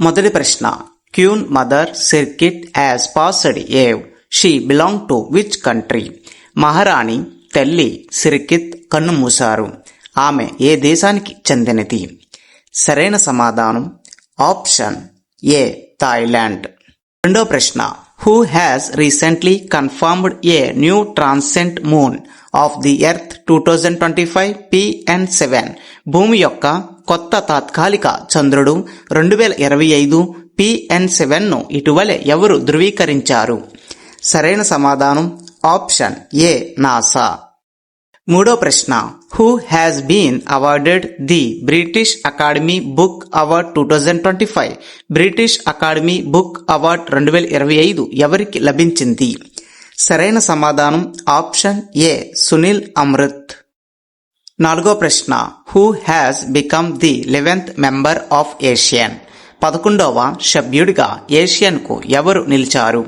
మొదటి ప్రశ్న. Queen mother Sirikit has passed away. She belong to which country? మహారాణి తల్లి సిర్కిత్ కన్ను మూశారు. ఆమె ఏ దేశానికి చెందినది? సరైన సమాధానం ఆప్షన్ ఏ థాయిలాండ్. రెండో ప్రశ్న. Who has recently confirmed a new transient moon of the earth 2025 PN7? భూమి యొక్క కొత్త తాత్కాలిక చంద్రుడు 2025 PN7 ను ఇటీవలే ఎవరు ధృవీకరించారు? సరైన సమాధానం ఆప్షన్ ఏ నాసా. మూడో ప్రశ్న. Who has been awarded the British Academy Book Award 2025? British Academy Book Award 2025 ఎవరికి లభించింది? సరైన సమాధానం ఆప్షన్ ఏ సునీల్ అమృత్. నాలుగో ప్రశ్న. Who has become the 11th member of ASEAN? 11వ సభ్యుడిగా ఏషియన్ కు ఎవరు నిలిచారు?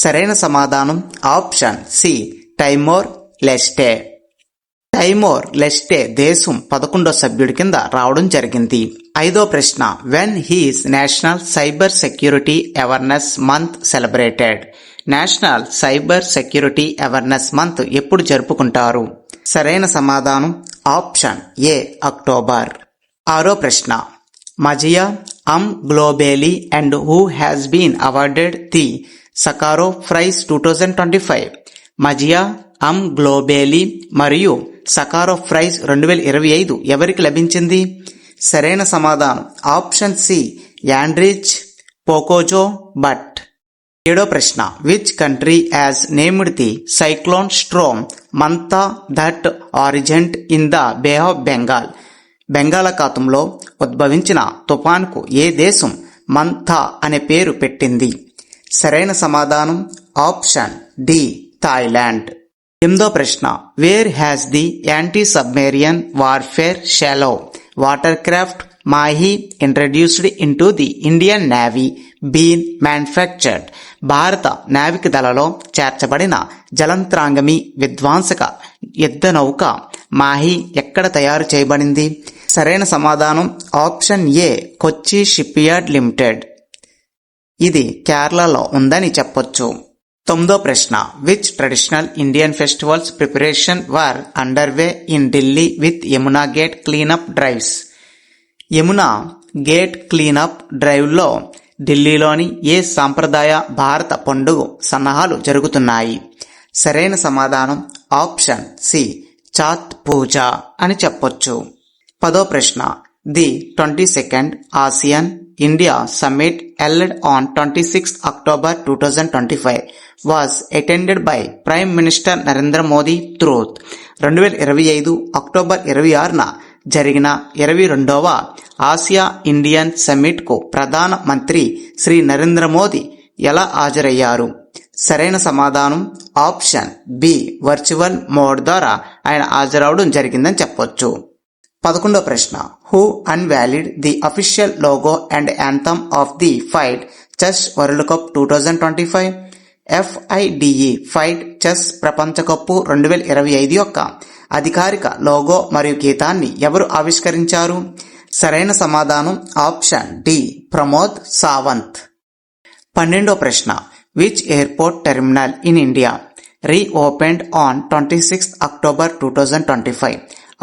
సరైన సమాధానం ఆప్షన్ సి టైమోర్ లెస్టే. టైమోర్ లెస్టే దేశం 11వ సభ్యుడి కింద రావడం జరిగింది. ఐదో ప్రశ్న. When is national cyber security awareness month celebrated? National cyber security awareness month ఎప్పుడు జరుపుకుంటారు? సరైన సమాధానం ఆప్షన్ ఏ అక్టోబర్. ఆరో ప్రశ్న. Mzia Amaglobeli and who has been awarded the Sakharov prize 2025? Mzia Amaglobeli మరియు సకారోవ్ ప్రైజ్ 2025 ఎవరికి లభించింది? సరైన సమాధానం option C Andrzej Poczobut. ఏడో ప్రశ్న. Which country has named the cyclone storm Montha that originated in the bay of Bengal? బెంగాళాఖాతంలో ఉద్భవించిన తుఫాన్కు ఏ దేశం మంతా అనే పేరు పెట్టింది? సరైన సమాధానం ఆప్షన్ డి థాయిలాండ్. ఎనిమిదో ప్రశ్న. Where has the anti submarine warfare shallow water craft Mahi introduced into the Indian Navy been manufactured? భారత నావిక దళలో చేర్చబడిన జలంత్రాంగమి విధ్వంసక యుద్ధ నౌక మాహి ఎక్కడ తయారు చేయబడింది? సరైన సమాధానం ఆప్షన్ ఏ కొచ్చి షిప్ యార్డ్ లిమిటెడ్. ఇది కేరళలో ఉందని చెప్పొచ్చు. తొమ్మిదో ప్రశ్న. Which traditional Indian festivals preparation were underway in Delhi with Yamuna gate cleanup drives? Yamuna gate cleanup డ్రైవ్లో ఢిల్లీలోని ఏ సాంప్రదాయ భారత పండుగ సన్నాహాలు జరుగుతున్నాయి? సరైన సమాధానం ఆప్షన్ సి చాత్ పూజ అని చెప్పొచ్చు. పదో ప్రశ్న. The 22nd Asian India summit held on 26th October 2025 was attended by Prime Minister Narendra Modi through 2025 October 26న జరిగిన 22వ ఆసియా ఇండియన్ సమ్మిట్ కు ప్రధాన మంత్రి శ్రీ నరేంద్ర మోదీ ఎలా హాజరయ్యారు? సరైన సమాధానం ఆప్షన్ బి వర్చువల్ మోడ్ ద్వారా ఆయన హాజరవడం జరిగిందని చెప్పొచ్చు. 11వ ప్రశ్న. Who unveiled the official logo and anthem of the FIDE chess world cup 2025? FIDE FIDE chess ప్రపంచ కప్పు 2025 యొక్క అధికారిక లోగో మరియు గీతాన్ని ఎవరు ఆవిష్కరించారు? సరైన సమాధానం ఆప్షన్ డి ప్రమోద్ సావంత్. 12వ ప్రశ్న. Which airport terminal in India reopened on 26th October 2025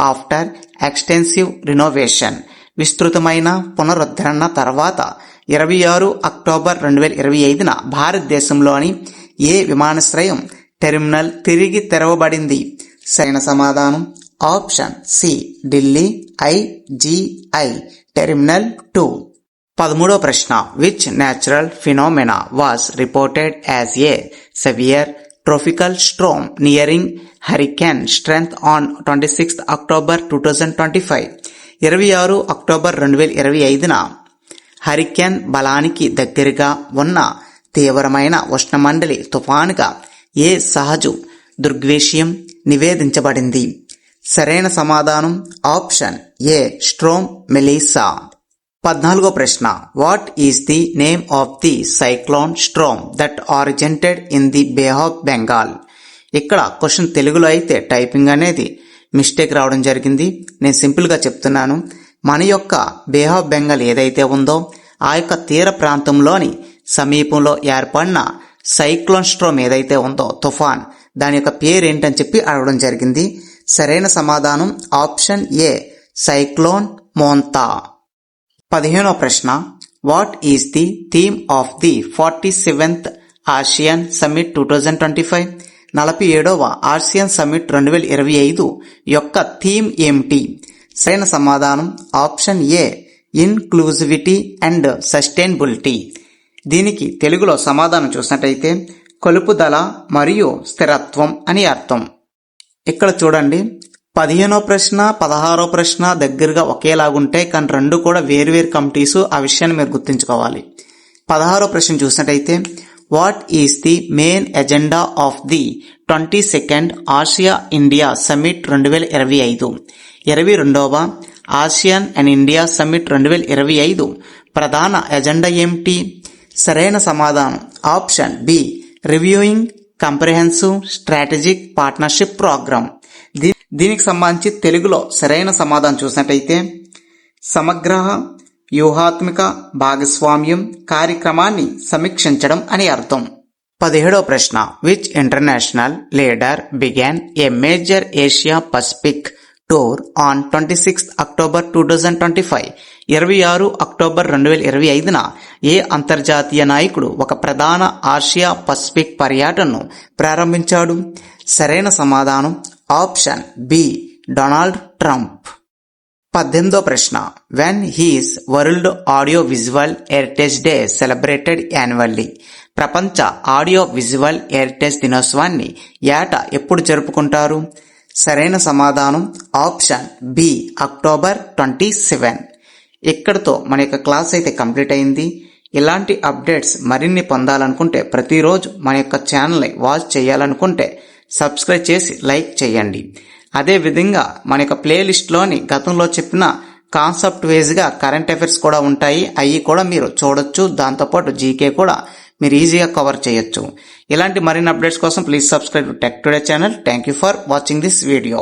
after extensive renovation? విస్తృతమైన పునరుద్ధరణ తర్వాత 26 అక్టోబర్ 2025న భారతదేశంలోని ఏ విమానాశ్రయం టెర్మినల్ తిరిగి తెరవబడింది? సరైన సమాధానం option C Delhi IGI terminal 2. 13వ ప్రశ్న. Which natural phenomena was reported as a severe tropical storm nearing hurricane strength on 26th October 2025? 26 October 2025న హరికేన్ బలానికి దగ్గరగా ఉన్న తీవ్రమైన ఉష్ణమండలి తుఫానుగా ఏ సహజ దృగ్విషయం నివేదించబడింది? సరైన సమాధానం ఆప్షన్ ఏ స్ట్రోమ్ మెలీసా. 14వ ప్రశ్న. What is the name of the cyclone storm that originated in the Bay of Bengal? ఇక్కడ క్వశ్చన్ తెలుగులో అయితే టైపింగ్ అనేది మిస్టేక్ రావడం జరిగింది. నేను సింపుల్గా చెప్తున్నాను. మన యొక్క బే ఆఫ్ బెంగాల్ ఏదైతే ఉందో ఆ యొక్క తీర ప్రాంతంలోని సమీపంలో ఏర్పడిన సైక్లోన్ స్ట్రోమ్ ఏదైతే ఉందో తుఫాన్, దాని యొక్క పేరేంటని చెప్పి అడగడం జరిగింది. సరైన సమాధానం ఆప్షన్ ఏ, సైక్లోన్ మోంతా. 15వ ప్రశ్న, what is the theme of the 47th Asian summit 2025? 47వ ఆసియన్ సమ్మిట్ 2025 యొక్క థీమ్ ఏమిటి? సరైన సమాధానం option A, inclusivity and sustainability. దీనికి తెలుగులో సమాధానం చూసినట్టయితే కలుపుదల మరియు స్థిరత్వం అని అర్థం. ఇక్కడ చూడండి, 15వ ప్రశ్న 16వ ప్రశ్న దగ్గరగా ఒకేలాగుంటాయి, కానీ రెండు కూడా వేరువేరు కమిటీసు. ఆ విషయాన్ని మీరు గుర్తుంచుకోవాలి. 16వ ప్రశ్న చూసినట్టయితే what is the main agenda of the 22nd Asia India summit 2025? 22వ ఆసియన్ అండ్ ఇండియా సమ్మిట్ 2025 ప్రధాన ఎజెండా ఏమిటి? సరైన సమాధానం option B, reviewing comprehensive strategic partnership programme. దీనికి సంబంధించి తెలుగులో సరైన సమాధానం చూసినట్టయితే సమగ్ర వ్యూహాత్మక భాగస్వామ్యం కార్యక్రమాన్ని సమీక్షించడం అని అర్థం. 17వ ప్రశ్న, which international leader began a major Asia Pacific tour on 26th October 2025? 26 October 2025న ఏ అంతర్జాతీయ నాయకుడు ఒక ప్రధాన ఆసియా పసిఫిక్ పర్యటనను ప్రారంభించాడు? సరైన సమాధానం ఆప్షన్ బి, డొనాల్డ్ ట్రంప్. 18వ ప్రశ్న, when he's world audio visual heritage day celebrated annually? ప్రపంచ ఆడియో విజువల్ హెరిటేజ్ దినోత్సవాన్ని ఏటా ఎప్పుడు జరుపుకుంటారు? సరైన సమాధానం ఆప్షన్ బి, అక్టోబర్ 27. ఇక్కడతో మన యొక్క క్లాస్ అయితే కంప్లీట్ అయింది. ఇలాంటి అప్డేట్స్ మరిన్ని పొందాలనుకుంటే ప్రతిరోజు మన యొక్క ఛానల్ని వాచ్ చేయాలనుకుంటే సబ్స్క్రైబ్ చేసి లైక్ చేయండి. అదేవిధంగా మన యొక్క ప్లేలిస్ట్లోని గతంలో చెప్పిన కాన్సెప్ట్ వైజ్గా కరెంట్ అఫైర్స్ కూడా ఉంటాయి, అవి కూడా మీరు చూడొచ్చు. దాంతోపాటు జీకే కూడా మీరు ఈజీగా కవర్ చేయొచ్చు. ఇలాంటి మరిన్ని అప్డేట్స్ కోసం please subscribe to tech today channel. Thank you for watching this video.